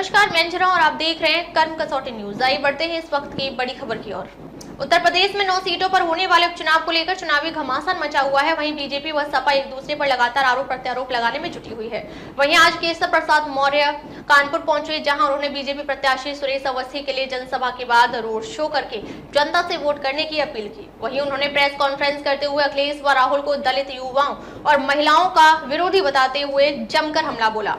नमस्कार, मैं अंजना और आप देख रहे हैं कर्म कसौटी न्यूज। आइए बढ़ते हैं इस वक्त की बड़ी खबर की ओर। उत्तर प्रदेश में 9 सीटों पर होने वाले उपचुनाव को लेकर चुनावी घमासान मचा हुआ है। वहीं बीजेपी व सपा एक दूसरे पर लगातार आरोप प्रत्यारोप लगाने में जुटी हुई है। वहीं आज केशव प्रसाद मौर्य कानपुर पहुंचे, जहां उन्होंने बीजेपी प्रत्याशी सुरेश अवस्थी के लिए जनसभा के बाद रोड शो करके जनता से वोट करने की अपील की। वहीं उन्होंने प्रेस कॉन्फ्रेंस करते हुए अखिलेश व राहुल को दलित युवाओं और महिलाओं का विरोधी बताते हुए जमकर हमला बोला।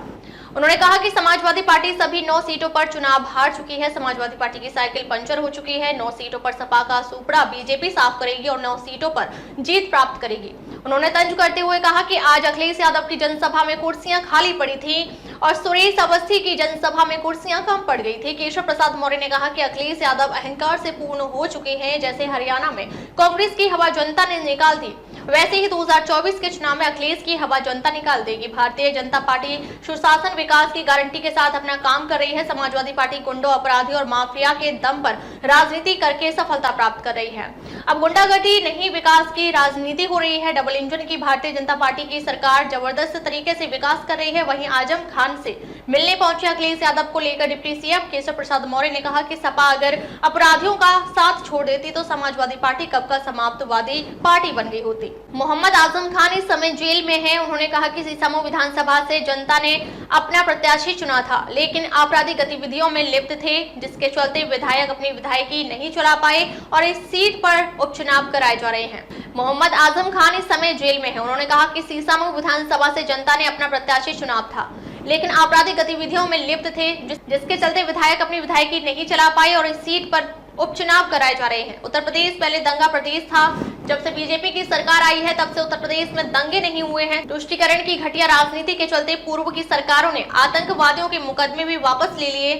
उन्होंने कहा कि समाजवादी पार्टी सभी 9 सीटों पर चुनाव हार चुकी है। समाजवादी पार्टी की साइकिल पंचर हो चुकी है। 9 सीटों पर सपा का सुपड़ा बीजेपी साफ करेगी और 9 सीटों पर जीत प्राप्त करेगी। उन्होंने तंज करते हुए कहा कि आज अखिलेश यादव की जनसभा में कुर्सियां खाली पड़ी थी और सुरेश अवस्थी की जनसभा में कुर्सियां कम पड़ गई थी। केशव प्रसाद मौर्य ने कहा कि अखिलेश यादव अहंकार से पूर्ण हो चुके हैं। जैसे हरियाणा में कांग्रेस की हवा जनता ने निकाल दी, वैसे ही 2024 के चुनाव में अखिलेश की हवा जनता निकाल देगी। भारतीय जनता पार्टी सुशासन विकास की गारंटी के साथ अपना काम कर रही है। समाजवादी पार्टी गुंडों, अपराधी और माफिया के दम पर राजनीति करके सफलता प्राप्त कर रही है। अब गुंडागर्दी नहीं, विकास की राजनीति हो रही है। डबल इंजन की भारतीय जनता पार्टी की सरकार जबरदस्त तरीके से विकास कर रही है। वहीं आजम खान से मिलने पहुंचे अखिलेश यादव को लेकर डिप्टी सीएम केशव प्रसाद मौर्य ने कहा कि सपा अगर अपराधियों का साथ छोड़ देती तो समाजवादी पार्टी कब का समाप्तवादी पार्टी बन गई होती। मोहम्मद आजम खान इस समय जेल में है। उन्होंने कहा कि सीसामऊ विधानसभा से जनता ने अपना प्रत्याशी चुना था, लेकिन आपराधिक गतिविधियों में लिप्त थे, जिसके चलते विधायक अपनी विधायकी नहीं चला पाए और इस सीट पर उपचुनाव कराए जा रहे हैं। मोहम्मद आजम खान इस समय जेल में है। उन्होंने कहा कि सीसामऊ विधानसभा से जनता ने अपना प्रत्याशी चुनाव था, लेकिन आपराधिक गतिविधियों में लिप्त थे, जिसके चलते विधायक अपनी विधायकी नहीं चला पाए और इस सीट पर उपचुनाव कराए जा रहे हैं। उत्तर प्रदेश पहले दंगा प्रदेश था। जब से बीजेपी की सरकार आई है तब से उत्तर प्रदेश में दंगे नहीं हुए हैं। तुष्टीकरण की घटिया राजनीति के चलते पूर्व की सरकारों ने आतंकवादियों के मुकदमे भी वापस ले लिए।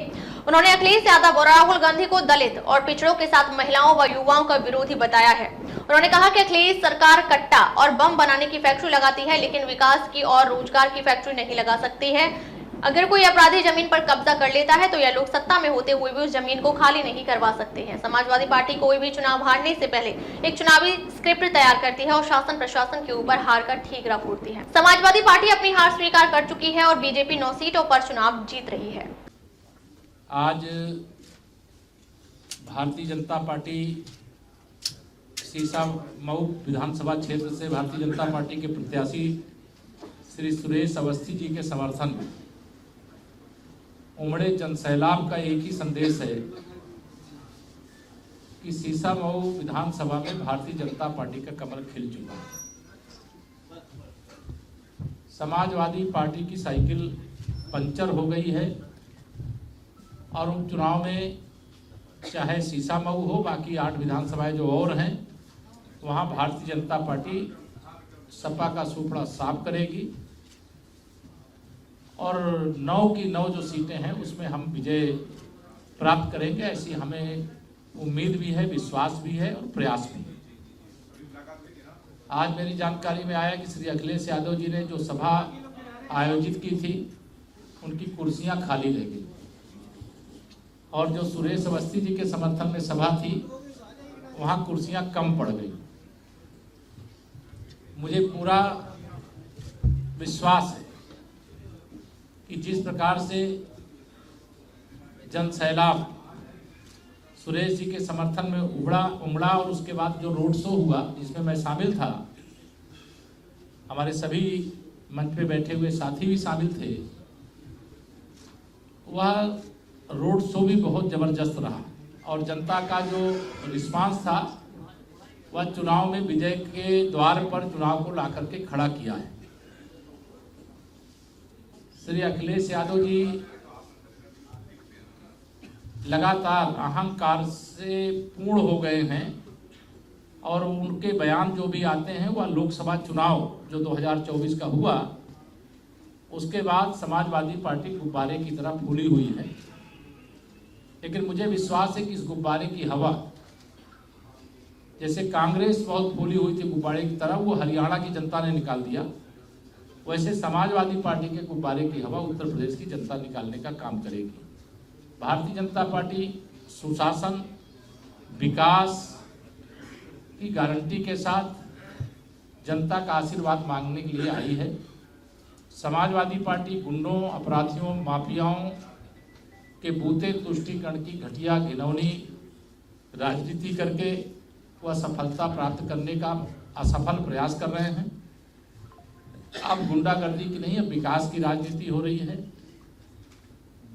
उन्होंने अखिलेश यादव और राहुल गांधी को दलित और पिछड़ों के साथ महिलाओं व युवाओं का विरोधी बताया है। उन्होंने कहा कि अखिलेश सरकार कट्टा और बम बनाने की फैक्ट्री लगाती है, लेकिन विकास की और रोजगार की फैक्ट्री नहीं लगा सकती है। अगर कोई अपराधी जमीन पर कब्जा कर लेता है तो यह लोग सत्ता में होते हुए भी उस जमीन को खाली नहीं करवा सकते हैं। समाजवादी पार्टी कोई भी चुनाव हारने से पहले एक चुनावी स्क्रिप्ट तैयार करती है और शासन प्रशासन के ऊपर हार कर ठीकरा फोड़ती है। समाजवादी पार्टी अपनी हार स्वीकार कर चुकी है और बीजेपी 9 सीटों पर चुनाव जीत रही है। आज भारतीय जनता पार्टी सीसामऊ विधानसभा क्षेत्र से भारतीय जनता पार्टी के प्रत्याशी श्री सुरेश अवस्थी जी के समर्थन में उमड़े जनसैलाब का एक ही संदेश है कि सीसामऊ विधानसभा में भारतीय जनता पार्टी का कमल खिल चुका है। समाजवादी पार्टी की साइकिल पंचर हो गई है और उपचुनाव में चाहे सीसामऊ हो, बाकी 8 विधानसभाएं जो और हैं, वहां भारतीय जनता पार्टी सपा का सुपड़ा साफ करेगी और 9 की 9 जो सीटें हैं उसमें हम विजय प्राप्त करेंगे। ऐसी हमें उम्मीद भी है, विश्वास भी है और प्रयास भी है। आज मेरी जानकारी में आया कि श्री अखिलेश यादव जी ने जो सभा आयोजित की थी उनकी कुर्सियां खाली रह गई और जो सुरेश अवस्थी जी के समर्थन में सभा थी वहां कुर्सियां कम पड़ गई। मुझे पूरा विश्वास है कि जिस प्रकार से जनसैलाब सुरेश जी के समर्थन में उमड़ा और उसके बाद जो रोड शो हुआ जिसमें मैं शामिल था, हमारे सभी मंच पे बैठे हुए साथी भी शामिल थे, वह रोड शो भी बहुत जबरदस्त रहा और जनता का जो रिस्पांस था वह चुनाव में विजय के द्वार पर चुनाव को ला करके खड़ा किया है। श्री अखिलेश यादव जी लगातार अहंकार से पूर्ण हो गए हैं और उनके बयान जो भी आते हैं वह लोकसभा चुनाव जो 2024 का हुआ उसके बाद समाजवादी पार्टी गुब्बारे की तरह फूली हुई है। लेकिन मुझे विश्वास है कि इस गुब्बारे की हवा, जैसे कांग्रेस बहुत फूली हुई थी गुब्बारे की तरह, वो हरियाणा की जनता ने निकाल दिया, वैसे समाजवादी पार्टी के गुब्बारे की हवा उत्तर प्रदेश की जनता निकालने का काम करेगी। भारतीय जनता पार्टी सुशासन विकास की गारंटी के साथ जनता का आशीर्वाद मांगने के लिए आई है। समाजवादी पार्टी गुंडों, अपराधियों, माफियाओं कि बूते तुष्टीकरण की घटिया घिनौनी राजनीति करके वह सफलता प्राप्त करने का असफल प्रयास कर रहे हैं। अब गुंडागर्दी की नहीं, अब विकास की राजनीति हो रही है।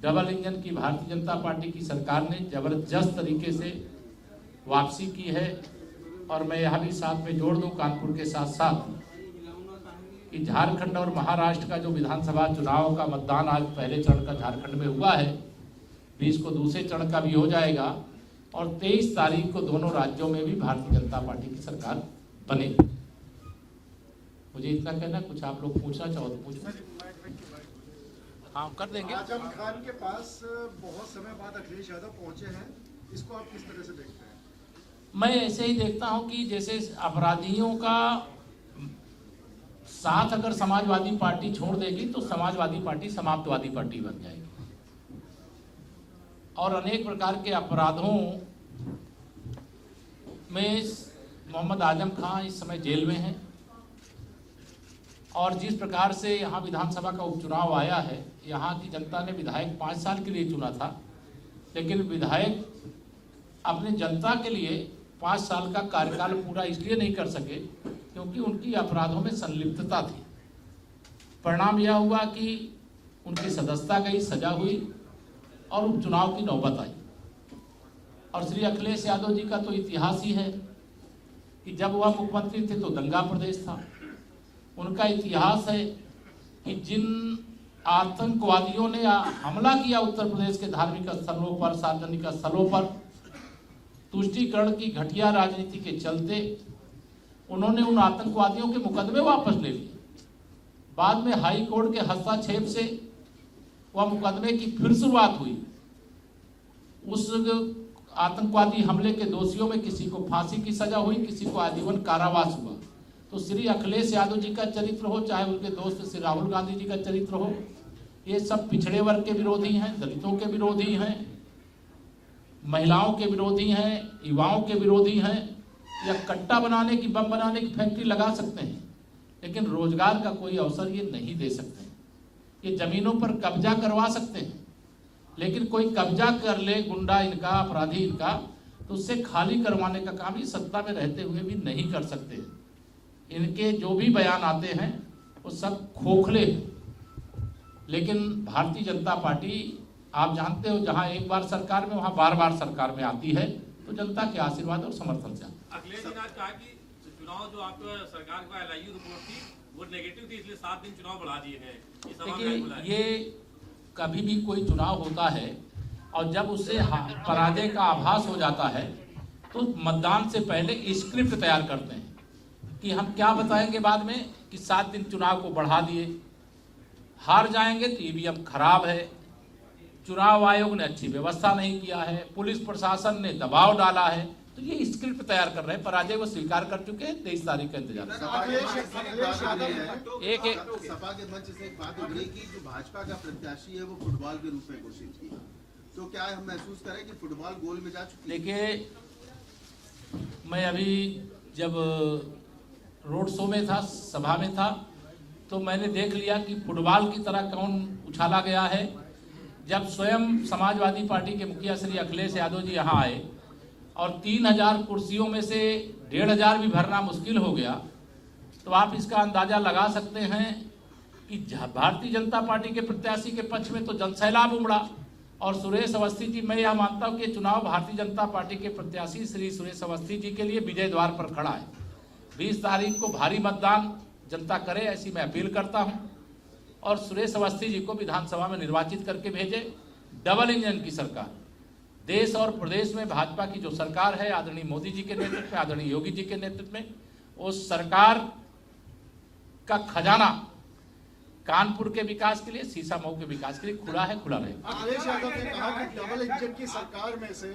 डबल इंजन की भारतीय जनता पार्टी की सरकार ने जबरदस्त तरीके से वापसी की है। और मैं यह भी साथ में जोड़ दूं कानपुर के साथ साथ कि झारखंड और महाराष्ट्र का जो विधानसभा चुनाव का मतदान आज पहले चरण का झारखंड में हुआ है, 20 को दूसरे चरण का भी हो जाएगा और 23 तारीख को दोनों राज्यों में भी भारतीय जनता पार्टी की सरकार बनेगी। मुझे इतना कहना, कुछ आप लोग पूछना चाहो तो पूछो। हाँ, कर देंगे। आजम खान के पास बहुत समय बाद अखिलेश यादव पहुंचे हैं, इसको आप किस तरह से देखते हैं? मैं ऐसे ही देखता हूं कि जैसे अपराधियों का साथ अगर समाजवादी पार्टी छोड़ देगी तो समाजवादी पार्टी समाप्तवादी पार्टी बन जाएगी और अनेक प्रकार के अपराधों में मोहम्मद आजम खान इस समय जेल में हैं। और जिस प्रकार से यहाँ विधानसभा का उपचुनाव आया है, यहाँ की जनता ने विधायक 5 साल के लिए चुना था, लेकिन विधायक अपने जनता के लिए 5 साल का कार्यकाल पूरा इसलिए नहीं कर सके क्योंकि उनकी अपराधों में संलिप्तता थी। परिणाम यह हुआ कि उनकी सदस्यता गई, सजा हुई और उपचुनाव की नौबत आई। और श्री अखिलेश यादव जी का तो इतिहास ही है कि जब वह मुख्यमंत्री थे तो दंगा प्रदेश था। उनका इतिहास है कि जिन आतंकवादियों ने हमला किया उत्तर प्रदेश के धार्मिक स्थलों पर, सार्वजनिक स्थलों पर, तुष्टीकरण की घटिया राजनीति के चलते उन्होंने उन आतंकवादियों के मुकदमे वापस ले लिए। बाद में हाई कोर्ट के हस्तक्षेप से वह मुकदमे की फिर शुरुआत हुई। उस आतंकवादी हमले के दोषियों में किसी को फांसी की सजा हुई, किसी को आजीवन कारावास हुआ। तो श्री अखिलेश यादव जी का चरित्र हो, चाहे उनके दोस्त श्री राहुल गांधी जी का चरित्र हो, ये सब पिछड़े वर्ग के विरोधी हैं, दलितों के विरोधी हैं, महिलाओं के विरोधी हैं, युवाओं के विरोधी हैं। या कट्टा बनाने की, बम बनाने की फैक्ट्री लगा सकते हैं, लेकिन रोजगार का कोई अवसर ये नहीं दे सकते। ये जमीनों पर कब्जा करवा सकते हैं, लेकिन कोई कब्जा कर ले गुंडा इनका, अपराधी इनका, तो उससे खाली करवाने का काम ये सत्ता में रहते हुए भी नहीं कर सकते। इनके जो भी बयान आते हैं वो सब खोखले हैं। लेकिन भारतीय जनता पार्टी, आप जानते हो, जहां एक बार सरकार में वहां बार बार सरकार में आती है तो जनता के आशीर्वाद और समर्थन से। अखिलेश जी ने आज कहा कि चुनाव जो आपका सरकार का LIU रिपोर्ट थी वो नेगेटिव थी, इसलिए 7 दिन चुनाव बढ़ा दिए गए। देखिए, ये कभी भी कोई चुनाव होता है और जब उससे पराजय का आभास हो जाता है तो मतदान से पहले स्क्रिप्ट तैयार करते हैं कि हम क्या बताएंगे बाद में कि 7 दिन चुनाव को बढ़ा दिए। हार जाएंगे तो EVM खराब है, चुनाव आयोग ने अच्छी व्यवस्था नहीं किया है, पुलिस प्रशासन ने दबाव डाला है। तो ये स्क्रिप्ट तैयार कर रहे हैं। पराजय वो स्वीकार कर चुके हैं। 23 तारीख का इंतजार। एक सपा के मंच से एक बात उभरी कि जो भाजपा का प्रत्याशी है वो फुटबॉल के रूप में घोषित किया, तो क्या हम महसूस करें कि फुटबॉल गोल में जा चुकी है? देखिए, मैं अभी जब रोड शो में था, सभा में था, तो मैंने देख लिया कि फुटबॉल की तरह कौन उछाला गया है। जब स्वयं समाजवादी पार्टी के मुखिया श्री अखिलेश यादव जी यहाँ आए और 3000 कुर्सियों में से 1500 भी भरना मुश्किल हो गया, तो आप इसका अंदाजा लगा सकते हैं कि भारतीय जनता पार्टी के प्रत्याशी के पक्ष में तो जनसैलाब उमड़ा। और सुरेश अवस्थी जी, मैं यह मानता हूं कि चुनाव भारतीय जनता पार्टी के प्रत्याशी श्री सुरेश अवस्थी जी के लिए विजय द्वार पर खड़ा है। 20 तारीख को भारी मतदान जनता करे, ऐसी मैं अपील करता हूं। और सुरेश अवस्थी जी को विधानसभा में निर्वाचित करके भेजे। डबल इंजन की सरकार, देश और प्रदेश में भाजपा की जो सरकार है, आदरणीय मोदी जी के नेतृत्व में, आदरणीय योगी जी के नेतृत्व में, उस सरकार का खजाना कानपुर के विकास के लिए, सीसा मऊ के विकास के लिए खुला है, खुला रहेगा। अखिलेश यादव ने कहा कि डबल इंजन की सरकार में से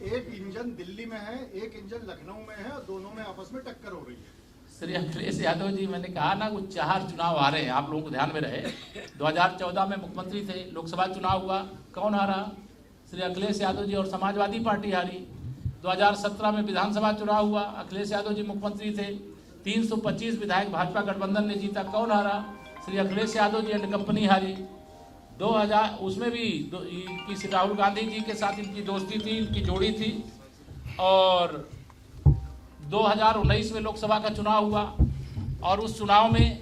एक इंजन दिल्ली में है, एक इंजन लखनऊ में है और दोनों में आपस में टक्कर हो रही है। श्री अखिलेश यादव जी, मैंने कहा ना, वो 4 चुनाव आ रहे हैं, आप लोगों को ध्यान में रहे। 2014 में मुख्यमंत्री थे, लोकसभा चुनाव हुआ, कौन हारा? श्री अखिलेश यादव जी और समाजवादी पार्टी हारी। 2017 में विधानसभा चुनाव हुआ, अखिलेश यादव जी मुख्यमंत्री थे, 325 विधायक भाजपा गठबंधन ने जीता, कौन हारा? श्री अखिलेश यादव जी एंड कंपनी हारी। 2000 उसमें भी इनकी राहुल गांधी जी के साथ इनकी दोस्ती थी, इनकी जोड़ी थी। और 2019 में लोकसभा का चुनाव हुआ और उस चुनाव में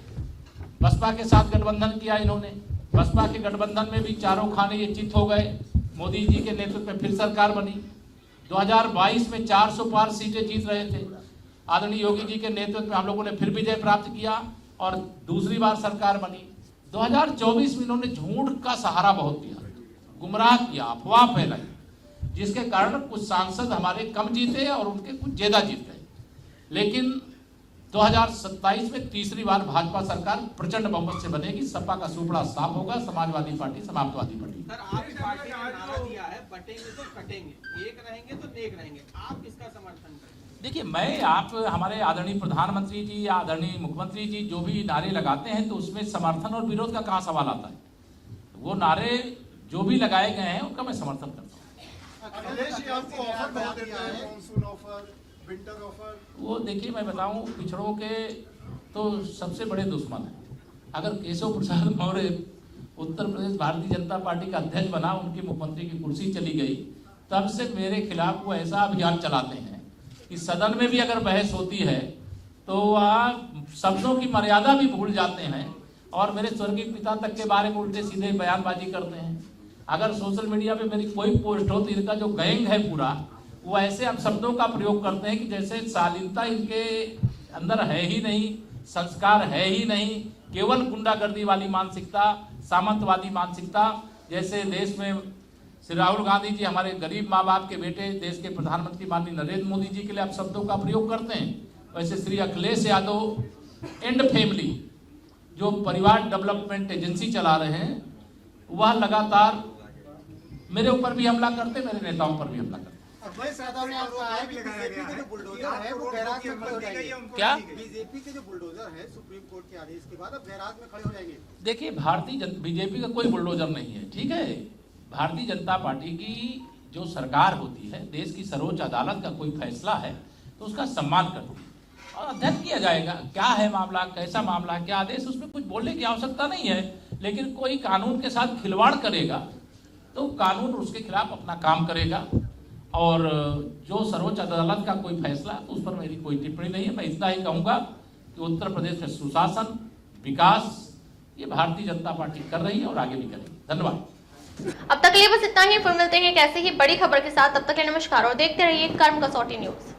बसपा के साथ गठबंधन किया इन्होंने। बसपा के गठबंधन में भी चारों खाने ये चित हो गए। मोदी जी के नेतृत्व में फिर सरकार बनी। 2022 में 400 पार सीटें जीत रहे थे। आदरणीय योगी जी के नेतृत्व में हम लोगों ने फिर विजय प्राप्त किया और दूसरी बार सरकार बनी। 2024 में इन्होंने झूठ का सहारा बहुत दिया, गुमराह किया, अफवाह फैलाई, जिसके कारण कुछ सांसद हमारे कम जीते और उनके कुछ ज्यादा जीत गए। लेकिन 2027 में तीसरी बार भाजपा सरकार प्रचंड बहुमत से बनेगी। सपा का सुपड़ा साफ होगा, Samajwadi party, Samajwadi party. Sir, आपकी पार्टी ने नारा दिया है, बटेंगे तो कटेंगे, एक रहेंगे तो नेक रहेंगे, आप किसका समर्थन करेंगे? देखिए, मैं आप हमारे आदरणीय प्रधानमंत्री जी या आदरणीय मुख्यमंत्री जी जो भी नारे लगाते हैं तो उसमें समर्थन और विरोध का कहाँ सवाल आता है। वो नारे जो भी लगाए गए हैं उनका मैं समर्थन करता हूँ। अखिलेश जी आपको ऑफर बहुत देते हैं, मॉनसून ऑफर, विंटर ऑफर। वो देखिए, मैं बताऊं, पिछड़ों के तो सबसे बड़े दुश्मन हैं। अगर केशव प्रसाद मौर्य उत्तर प्रदेश भारतीय जनता पार्टी का अध्यक्ष बना, उनकी मुख्यमंत्री की कुर्सी चली गई, तब से मेरे खिलाफ वो ऐसा अभियान चलाते हैं कि सदन में भी अगर बहस होती है तो वह शब्दों की मर्यादा भी भूल जाते हैं और मेरे स्वर्गीय पिता तक के बारे में उल्टे सीधे बयानबाजी करते हैं। अगर सोशल मीडिया पे मेरी कोई पोस्ट हो तो इनका जो गैंग है पूरा, वो ऐसे अब शब्दों का प्रयोग करते हैं कि जैसे शालीनता इनके अंदर है ही नहीं, संस्कार है ही नहीं, केवल गुंडागर्दी वाली मानसिकता, सामंतवादी मानसिकता। जैसे देश में श्री राहुल गांधी जी हमारे गरीब माँ बाप के बेटे, देश के प्रधानमंत्री माननीय नरेंद्र मोदी जी के लिए आप शब्दों का प्रयोग करते हैं, वैसे श्री अखिलेश यादव एंड फैमिली जो परिवार डेवलपमेंट एजेंसी चला रहे हैं, वह लगातार मेरे ऊपर भी हमला करते, मेरे नेताओं पर भी हमला करते। क्या बीजेपी के जो बुलडोजर है सुप्रीम कोर्ट के आदेश के बाद अब गैराज में खड़े हो जाएंगे? देखिए, बीजेपी का कोई बुलडोजर नहीं है, ठीक है। भारतीय जनता पार्टी की जो सरकार होती है, देश की सर्वोच्च अदालत का कोई फैसला है तो उसका सम्मान करती है और अध्ययन किया जाएगा क्या है मामला, कैसा मामला है, क्या आदेश, उसमें कुछ बोलने की आवश्यकता नहीं है। लेकिन कोई कानून के साथ खिलवाड़ करेगा तो कानून उसके खिलाफ अपना काम करेगा और जो सर्वोच्च अदालत का कोई फैसला तो उस पर मेरी कोई टिप्पणी नहीं है। मैं इतना ही कहूँगा कि उत्तर प्रदेश में सुशासन, विकास ये भारतीय जनता पार्टी कर रही है और आगे भी करेगी। धन्यवाद। अब तक के लिए बस इतना ही। फिर मिलते हैं एक ऐसी ही बड़ी खबर के साथ। तब तक के लिए नमस्कार और देखते रहिए कर्म कसौटी न्यूज।